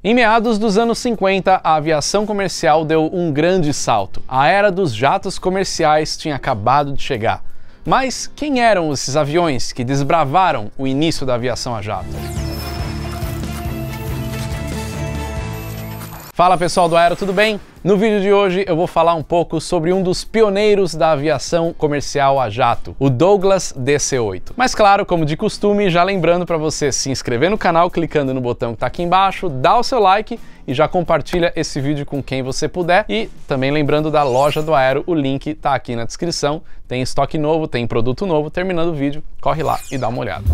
Em meados dos anos 50, a aviação comercial deu um grande salto. A era dos jatos comerciais tinha acabado de chegar. Mas quem eram esses aviões que desbravaram o início da aviação a jato? Fala pessoal do Aero, tudo bem? No vídeo de hoje eu vou falar um pouco sobre um dos pioneiros da aviação comercial a jato, o Douglas DC-8. Mas claro, como de costume, já lembrando para você se inscrever no canal clicando no botão que está aqui embaixo, dá o seu like e já compartilha esse vídeo com quem você puder. E também lembrando da loja do Aero, o link está aqui na descrição. Tem estoque novo, tem produto novo. Terminando o vídeo, corre lá e dá uma olhada.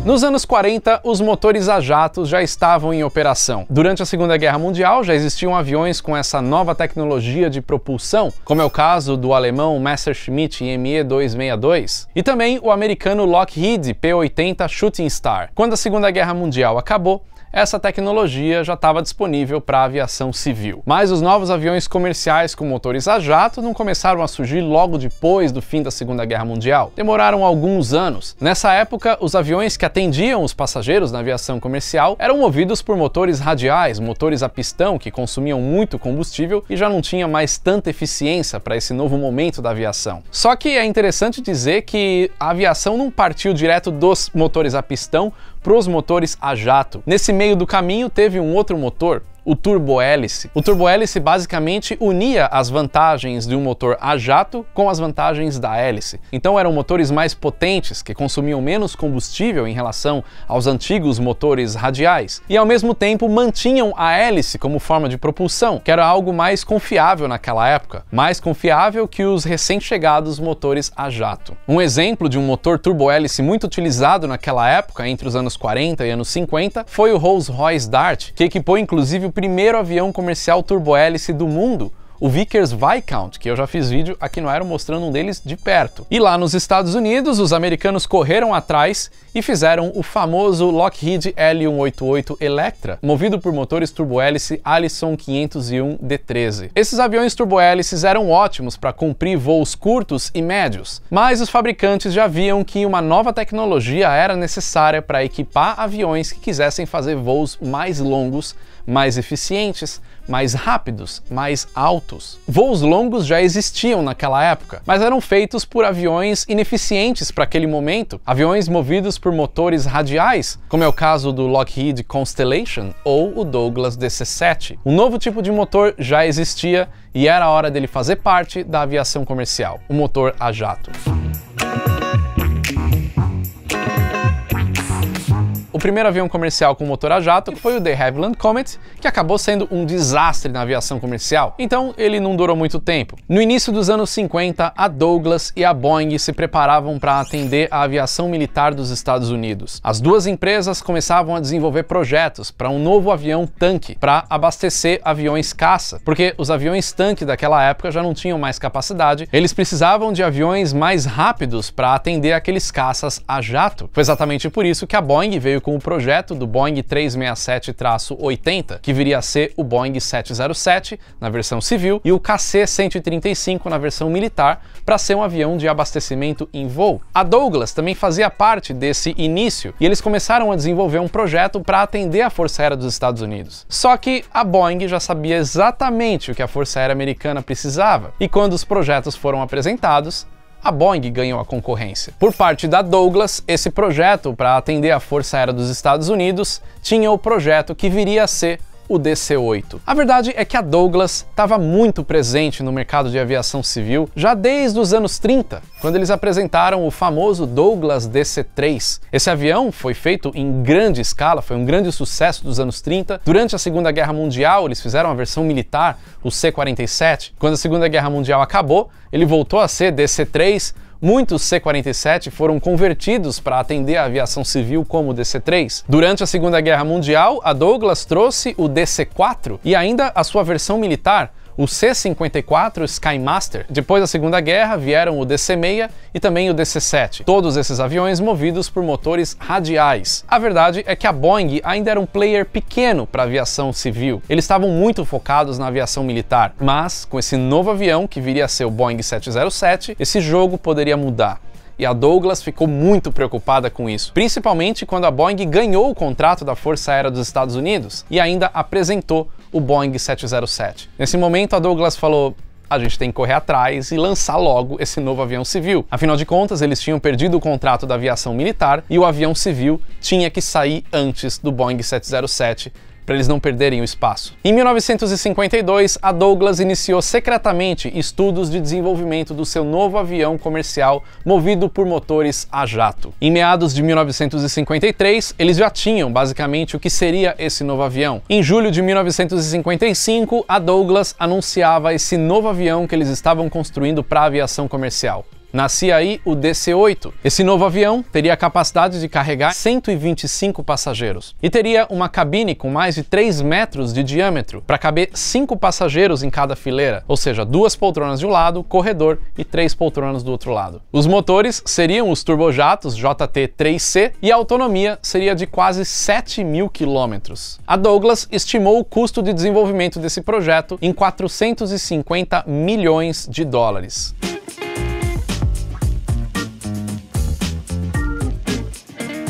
Nos anos 40, os motores a jato já estavam em operação. Durante a Segunda Guerra Mundial, já existiam aviões com essa nova tecnologia de propulsão, como é o caso do alemão Messerschmitt Me-262, e também o americano Lockheed P-80 Shooting Star. Quando a Segunda Guerra Mundial acabou, essa tecnologia já estava disponível para a aviação civil. Mas os novos aviões comerciais com motores a jato não começaram a surgir logo depois do fim da Segunda Guerra Mundial. Demoraram alguns anos. Nessa época, os aviões que atendiam os passageiros na aviação comercial eram movidos por motores radiais, motores a pistão que consumiam muito combustível e já não tinha mais tanta eficiência para esse novo momento da aviação. Só que é interessante dizer que a aviação não partiu direto dos motores a pistão para os motores a jato. Nesse meio do caminho teve um outro motor, o turbohélice. O turbohélice basicamente unia as vantagens de um motor a jato com as vantagens da hélice. Então eram motores mais potentes, que consumiam menos combustível em relação aos antigos motores radiais, e ao mesmo tempo mantinham a hélice como forma de propulsão, que era algo mais confiável naquela época, mais confiável que os recém-chegados motores a jato. Um exemplo de um motor turbohélice muito utilizado naquela época, entre os anos 40 e anos 50, foi o Rolls-Royce Dart, que equipou inclusive o primeiro avião comercial turbohélice do mundo, o Vickers Viscount, que eu já fiz vídeo aqui no Aero mostrando um deles de perto. E lá nos Estados Unidos, os americanos correram atrás e fizeram o famoso Lockheed L-188 Electra, movido por motores turbohélice Allison 501-D13. Esses aviões turbohélices eram ótimos para cumprir voos curtos e médios, mas os fabricantes já viam que uma nova tecnologia era necessária para equipar aviões que quisessem fazer voos mais longos, mais eficientes, mais rápidos, mais altos. Voos longos já existiam naquela época, mas eram feitos por aviões ineficientes para aquele momento, aviões movidos por motores radiais, como é o caso do Lockheed Constellation ou o Douglas DC-7. Um novo tipo de motor já existia e era a hora dele fazer parte da aviação comercial, o motor a jato. O primeiro avião comercial com motor a jato foi o de Havilland Comet, que acabou sendo um desastre na aviação comercial, então ele não durou muito tempo. No início dos anos 50, a Douglas e a Boeing se preparavam para atender a aviação militar dos Estados Unidos. As duas empresas começavam a desenvolver projetos para um novo avião tanque, para abastecer aviões caça, porque os aviões tanque daquela época já não tinham mais capacidade, eles precisavam de aviões mais rápidos para atender aqueles caças a jato. Foi exatamente por isso que a Boeing veio com o projeto do Boeing 367-80, que viria a ser o Boeing 707 na versão civil e o KC-135 na versão militar, para ser um avião de abastecimento em voo. A Douglas também fazia parte desse início e eles começaram a desenvolver um projeto para atender a Força Aérea dos Estados Unidos. Só que a Boeing já sabia exatamente o que a Força Aérea Americana precisava, e quando os projetos foram apresentados, a Boeing ganhou a concorrência. Por parte da Douglas, esse projeto para atender a Força Aérea dos Estados Unidos tinha o projeto que viria a ser o DC-8. A verdade é que a Douglas estava muito presente no mercado de aviação civil já desde os anos 30, quando eles apresentaram o famoso Douglas DC-3. Esse avião foi feito em grande escala, foi um grande sucesso dos anos 30. Durante a Segunda Guerra Mundial, eles fizeram a versão militar, o C-47. Quando a Segunda Guerra Mundial acabou, ele voltou a ser DC-3. Muitos C-47 foram convertidos para atender a aviação civil como o DC-3. Durante a Segunda Guerra Mundial, a Douglas trouxe o DC-4 e ainda a sua versão militar, o C-54 Skymaster. Depois da Segunda Guerra vieram o DC-6 e também o DC-7, todos esses aviões movidos por motores radiais. A verdade é que a Boeing ainda era um player pequeno para a aviação civil. Eles estavam muito focados na aviação militar, mas com esse novo avião, que viria a ser o Boeing 707, esse jogo poderia mudar. E a Douglas ficou muito preocupada com isso, principalmente quando a Boeing ganhou o contrato da Força Aérea dos Estados Unidos e ainda apresentou o Boeing 707. Nesse momento, a Douglas falou: a gente tem que correr atrás e lançar logo esse novo avião civil. Afinal de contas, eles tinham perdido o contrato da aviação militar e o avião civil tinha que sair antes do Boeing 707, para eles não perderem o espaço. Em 1952, a Douglas iniciou secretamente estudos de desenvolvimento do seu novo avião comercial movido por motores a jato. Em meados de 1953, eles já tinham basicamente o que seria esse novo avião. Em julho de 1955, a Douglas anunciava esse novo avião que eles estavam construindo para a aviação comercial. Nascia aí o DC-8. Esse novo avião teria a capacidade de carregar 125 passageiros e teria uma cabine com mais de 3 metros de diâmetro para caber 5 passageiros em cada fileira, ou seja, 2 poltronas de um lado, corredor, e 3 poltronas do outro lado. Os motores seriam os turbojatos JT3C e a autonomia seria de quase 7.000 quilômetros. A Douglas estimou o custo de desenvolvimento desse projeto em 450 milhões de dólares.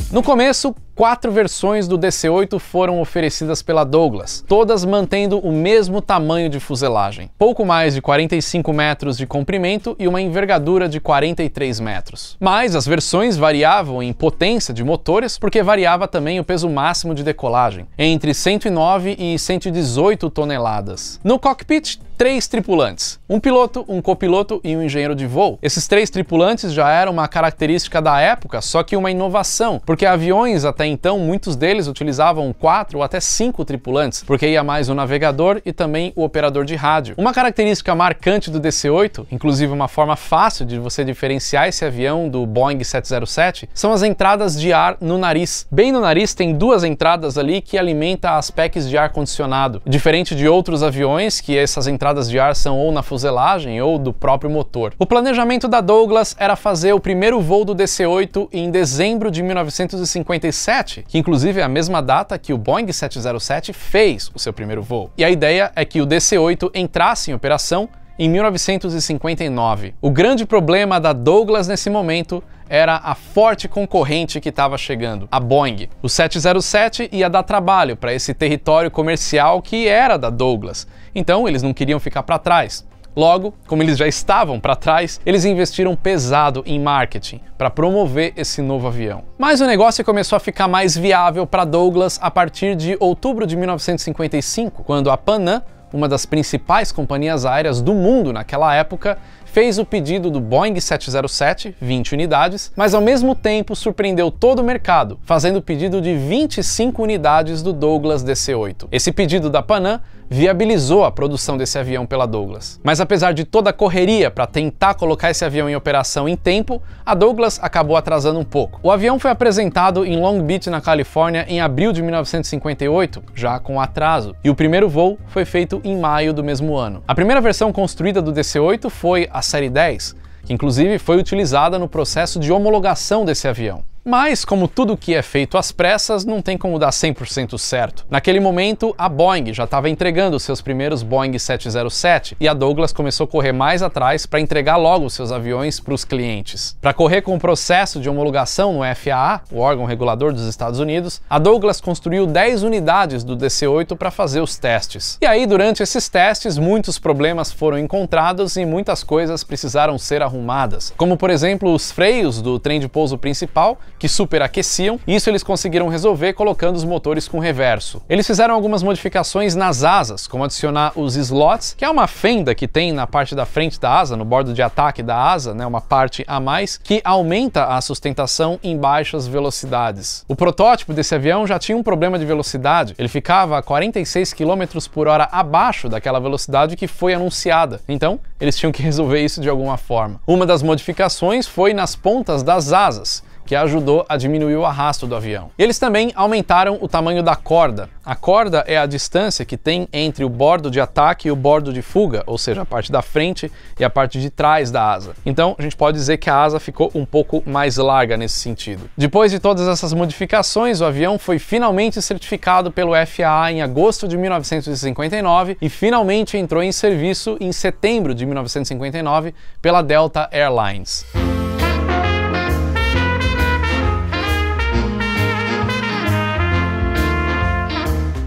No começo, 4 versões do DC-8 foram oferecidas pela Douglas, todas mantendo o mesmo tamanho de fuselagem, pouco mais de 45 metros de comprimento e uma envergadura de 43 metros. Mas as versões variavam em potência de motores, porque variava também o peso máximo de decolagem, entre 109 e 118 toneladas. No cockpit, 3 tripulantes, um piloto, um copiloto e um engenheiro de voo. Esses 3 tripulantes já eram uma característica da época, só que uma inovação, porque aviões até então, muitos deles utilizavam 4 ou até 5 tripulantes, porque ia mais o navegador e também o operador de rádio. Uma característica marcante do DC-8, inclusive uma forma fácil de você diferenciar esse avião do Boeing 707, são as entradas de ar no nariz. Bem no nariz tem 2 entradas ali que alimentam as packs de ar-condicionado, diferente de outros aviões que essas entradas de ar são ou na fuselagem ou do próprio motor. O planejamento da Douglas era fazer o primeiro voo do DC-8 em dezembro de 1957, que inclusive é a mesma data que o Boeing 707 fez o seu primeiro voo. E a ideia é que o DC-8 entrasse em operação em 1959. O grande problema da Douglas nesse momento era a forte concorrente que estava chegando, a Boeing. O 707 ia dar trabalho para esse território comercial que era da Douglas, então eles não queriam ficar para trás. Logo, como eles já estavam para trás, eles investiram pesado em marketing para promover esse novo avião. Mas o negócio começou a ficar mais viável para Douglas a partir de outubro de 1955, quando a Pan Am, uma das principais companhias aéreas do mundo naquela época, fez o pedido do Boeing 707, 20 unidades, mas ao mesmo tempo surpreendeu todo o mercado, fazendo o pedido de 25 unidades do Douglas DC-8. Esse pedido da Pan Am viabilizou a produção desse avião pela Douglas. Mas apesar de toda a correria para tentar colocar esse avião em operação em tempo, a Douglas acabou atrasando um pouco. O avião foi apresentado em Long Beach, na Califórnia, em abril de 1958, já com atraso, e o primeiro voo foi feito em maio do mesmo ano. A primeira versão construída do DC-8 foi a Série 10, que inclusive foi utilizada no processo de homologação desse avião. Mas, como tudo que é feito às pressas, não tem como dar 100% certo. Naquele momento, a Boeing já estava entregando seus primeiros Boeing 707 e a Douglas começou a correr mais atrás para entregar logo seus aviões para os clientes. Para correr com o processo de homologação no FAA, o órgão regulador dos Estados Unidos, a Douglas construiu 10 unidades do DC-8 para fazer os testes. E aí, durante esses testes, muitos problemas foram encontrados e muitas coisas precisaram ser arrumadas, como por exemplo os freios do trem de pouso principal, que superaqueciam, e isso eles conseguiram resolver colocando os motores com reverso. Eles fizeram algumas modificações nas asas, como adicionar os slots, que é uma fenda que tem na parte da frente da asa, no bordo de ataque da asa, né, uma parte a mais, que aumenta a sustentação em baixas velocidades. O protótipo desse avião já tinha um problema de velocidade, ele ficava a 46 km por hora abaixo daquela velocidade que foi anunciada, então eles tinham que resolver isso de alguma forma. Uma das modificações foi nas pontas das asas, que ajudou a diminuir o arrasto do avião. Eles também aumentaram o tamanho da corda. A corda é a distância que tem entre o bordo de ataque e o bordo de fuga, ou seja, a parte da frente e a parte de trás da asa. Então, a gente pode dizer que a asa ficou um pouco mais larga nesse sentido. Depois de todas essas modificações, o avião foi finalmente certificado pelo FAA em agosto de 1959 e finalmente entrou em serviço em setembro de 1959 pela Delta Airlines.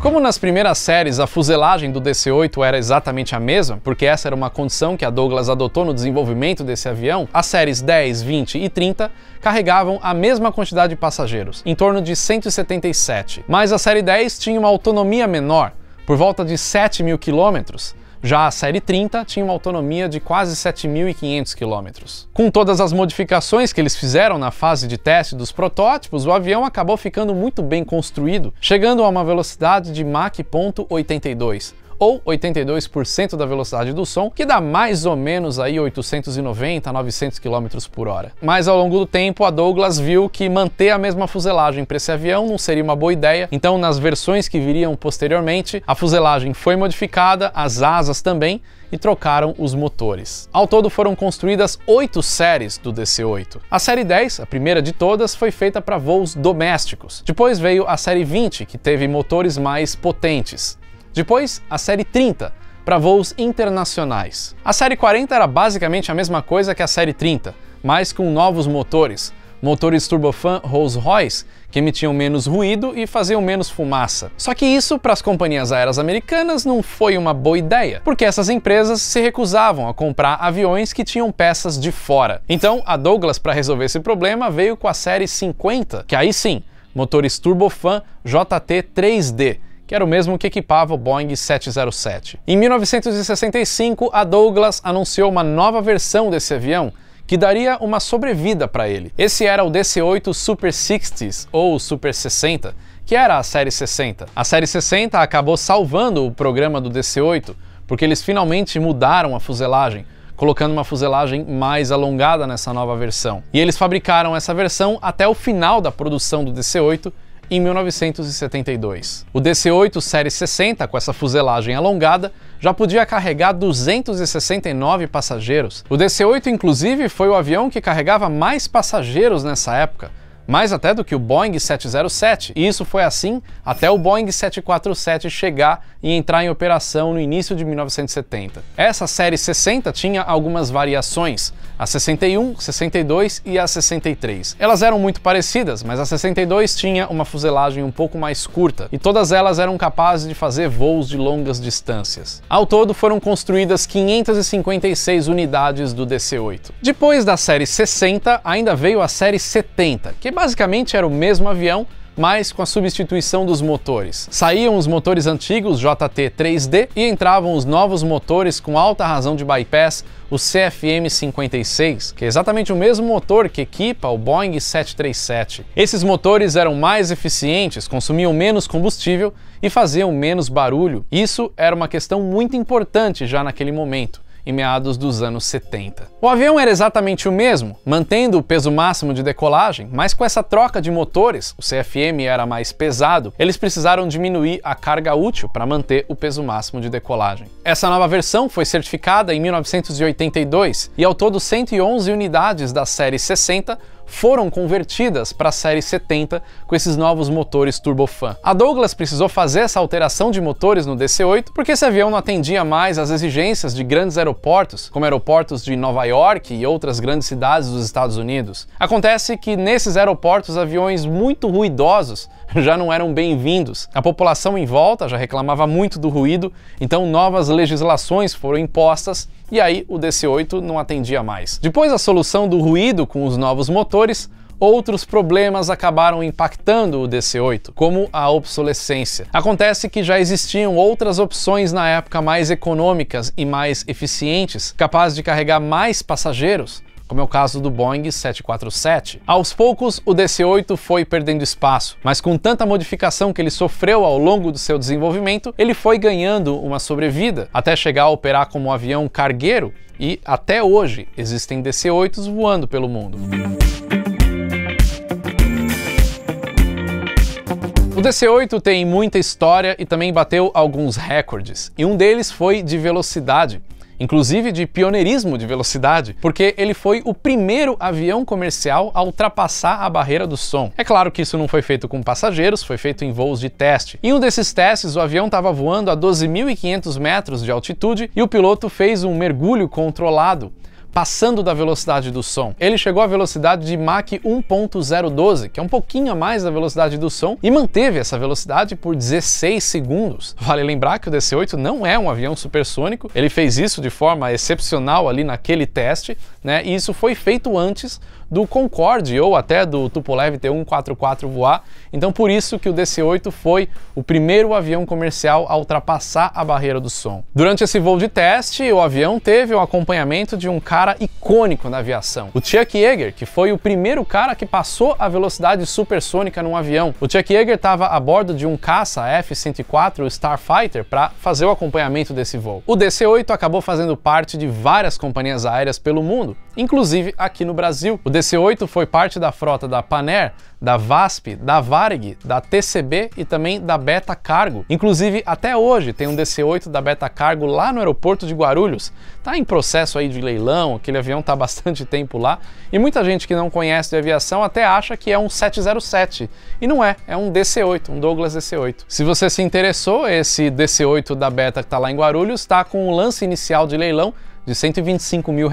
Como nas primeiras séries a fuselagem do DC-8 era exatamente a mesma, porque essa era uma condição que a Douglas adotou no desenvolvimento desse avião, as séries 10, 20 e 30 carregavam a mesma quantidade de passageiros, em torno de 177. Mas a série 10 tinha uma autonomia menor, por volta de 7.000 km. Já a série 30 tinha uma autonomia de quase 7.500 km. Com todas as modificações que eles fizeram na fase de teste dos protótipos, o avião acabou ficando muito bem construído, chegando a uma velocidade de Mach 82, ou 82% da velocidade do som, que dá mais ou menos aí 890 a 900 km por hora. Mas ao longo do tempo a Douglas viu que manter a mesma fuselagem para esse avião não seria uma boa ideia, então nas versões que viriam posteriormente, a fuselagem foi modificada, as asas também, e trocaram os motores. Ao todo foram construídas 8 séries do DC-8. A série 10, a primeira de todas, foi feita para voos domésticos. Depois veio a série 20, que teve motores mais potentes. Depois, a série 30, para voos internacionais. A série 40 era basicamente a mesma coisa que a série 30, mas com novos motores. Motores turbofan Rolls-Royce, que emitiam menos ruído e faziam menos fumaça. Só que isso, para as companhias aéreas americanas, não foi uma boa ideia, porque essas empresas se recusavam a comprar aviões que tinham peças de fora. Então, a Douglas, para resolver esse problema, veio com a série 50, que aí sim, motores turbofan JT3D, que era o mesmo que equipava o Boeing 707. Em 1965, a Douglas anunciou uma nova versão desse avião, que daria uma sobrevida para ele. Esse era o DC-8 Super 60s, ou Super 60, que era a série 60. A série 60 acabou salvando o programa do DC-8, porque eles finalmente mudaram a fuselagem, colocando uma fuselagem mais alongada nessa nova versão. E eles fabricaram essa versão até o final da produção do DC-8, em 1972. O DC-8 série 60, com essa fuselagem alongada, já podia carregar 269 passageiros. O DC-8, inclusive, foi o avião que carregava mais passageiros nessa época, mais até do que o Boeing 707, e isso foi assim até o Boeing 747 chegar e entrar em operação no início de 1970. Essa série 60 tinha algumas variações, a 61, 62 e a 63. Elas eram muito parecidas, mas a 62 tinha uma fuselagem um pouco mais curta, e todas elas eram capazes de fazer voos de longas distâncias. Ao todo foram construídas 556 unidades do DC-8. Depois da série 60, ainda veio a série 70, que basicamente era o mesmo avião, mas com a substituição dos motores. Saíam os motores antigos JT3D e entravam os novos motores com alta razão de bypass, o CFM56, que é exatamente o mesmo motor que equipa o Boeing 737. Esses motores eram mais eficientes, consumiam menos combustível e faziam menos barulho. Isso era uma questão muito importante já naquele momento, em meados dos anos 70. O avião era exatamente o mesmo, mantendo o peso máximo de decolagem, mas com essa troca de motores, o CFM era mais pesado, eles precisaram diminuir a carga útil para manter o peso máximo de decolagem. Essa nova versão foi certificada em 1982 e ao todo 111 unidades da série 60 foram convertidas para a série 70 com esses novos motores turbofan. A Douglas precisou fazer essa alteração de motores no DC-8 porque esse avião não atendia mais às exigências de grandes aeroportos, como aeroportos de Nova York e outras grandes cidades dos Estados Unidos. Acontece que nesses aeroportos aviões muito ruidosos já não eram bem-vindos. A população em volta já reclamava muito do ruído, então novas legislações foram impostas e aí o DC-8 não atendia mais. Depois da solução do ruído com os novos motores, outros problemas acabaram impactando o DC-8, como a obsolescência. Acontece que já existiam outras opções na época mais econômicas e mais eficientes, capazes de carregar mais passageiros, como é o caso do Boeing 747. Aos poucos, o DC-8 foi perdendo espaço, mas com tanta modificação que ele sofreu ao longo do seu desenvolvimento, ele foi ganhando uma sobrevida, até chegar a operar como um avião cargueiro, e até hoje existem DC-8s voando pelo mundo. O DC-8 tem muita história e também bateu alguns recordes, e um deles foi de velocidade. Inclusive de pioneirismo de velocidade, porque ele foi o primeiro avião comercial a ultrapassar a barreira do som. É claro que isso não foi feito com passageiros, foi feito em voos de teste. Em um desses testes, o avião estava voando a 12.500 metros de altitude e o piloto fez um mergulho controlado, passando da velocidade do som. Ele chegou à velocidade de Mach 1.012, que é um pouquinho a mais da velocidade do som, e manteve essa velocidade por 16 segundos. Vale lembrar que o DC-8 não é um avião supersônico, ele fez isso de forma excepcional ali naquele teste, né? E isso foi feito antes do Concorde ou até do Tupolev Tu-144 voar, então por isso que o DC-8 foi o primeiro avião comercial a ultrapassar a barreira do som. Durante esse voo de teste, o avião teve o acompanhamento de um cara icônico na aviação, o Chuck Yeager, que foi o primeiro cara que passou a velocidade supersônica num avião. O Chuck Yeager estava a bordo de um caça F-104 Starfighter para fazer o acompanhamento desse voo. O DC-8 acabou fazendo parte de várias companhias aéreas pelo mundo, inclusive aqui no Brasil. O DC-8 foi parte da frota da Panair, da VASP, da Varig, da TCB e também da Beta Cargo. Inclusive, até hoje tem um DC-8 da Beta Cargo lá no aeroporto de Guarulhos. Tá em processo aí de leilão, aquele avião tá há bastante tempo lá, e muita gente que não conhece de aviação até acha que é um 707. E não é, é um DC-8, um Douglas DC-8. Se você se interessou, esse DC-8 da Beta que tá lá em Guarulhos tá com um lance inicial de leilão de R$125 mil.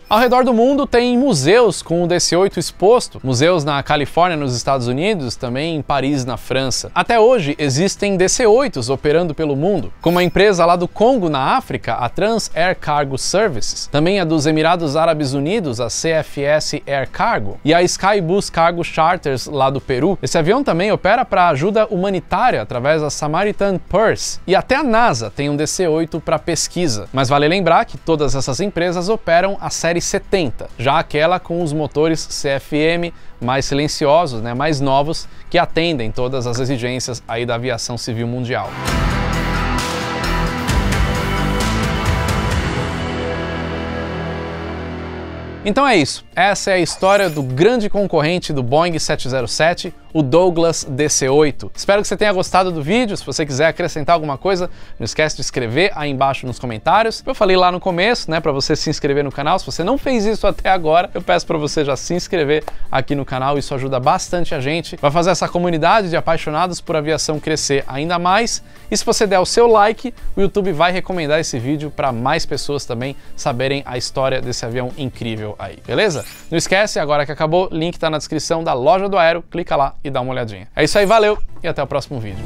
Ao redor do mundo tem museus com o DC-8 exposto, museus na Califórnia, nos Estados Unidos, também em Paris, na França. Até hoje existem DC-8s operando pelo mundo, como a empresa lá do Congo, na África, a Trans Air Cargo Services, também a dos Emirados Árabes Unidos, a CFS Air Cargo, e a Skybus Cargo Charters lá do Peru. Esse avião também opera para ajuda humanitária através da Samaritan Purse, e até a NASA tem um DC-8 para pesquisa. Mas vale lembrar que todas essas empresas operam a série 70, já aquela com os motores CFM mais silenciosos, né, mais novos, que atendem todas as exigências aí da aviação civil mundial. Então é isso, essa é a história do grande concorrente do Boeing 707, o Douglas DC-8. Espero que você tenha gostado do vídeo. Se você quiser acrescentar alguma coisa, não esquece de escrever aí embaixo nos comentários. Eu falei lá no começo, né, para você se inscrever no canal. Se você não fez isso até agora, eu peço para você já se inscrever aqui no canal, isso ajuda bastante a gente. Vai fazer essa comunidade de apaixonados por aviação crescer ainda mais. E se você der o seu like, o YouTube vai recomendar esse vídeo para mais pessoas também saberem a história desse avião incrível aí, beleza? Não esquece, agora que acabou, link tá na descrição da loja do Aero, clica lá e dá uma olhadinha. É isso aí, valeu e até o próximo vídeo.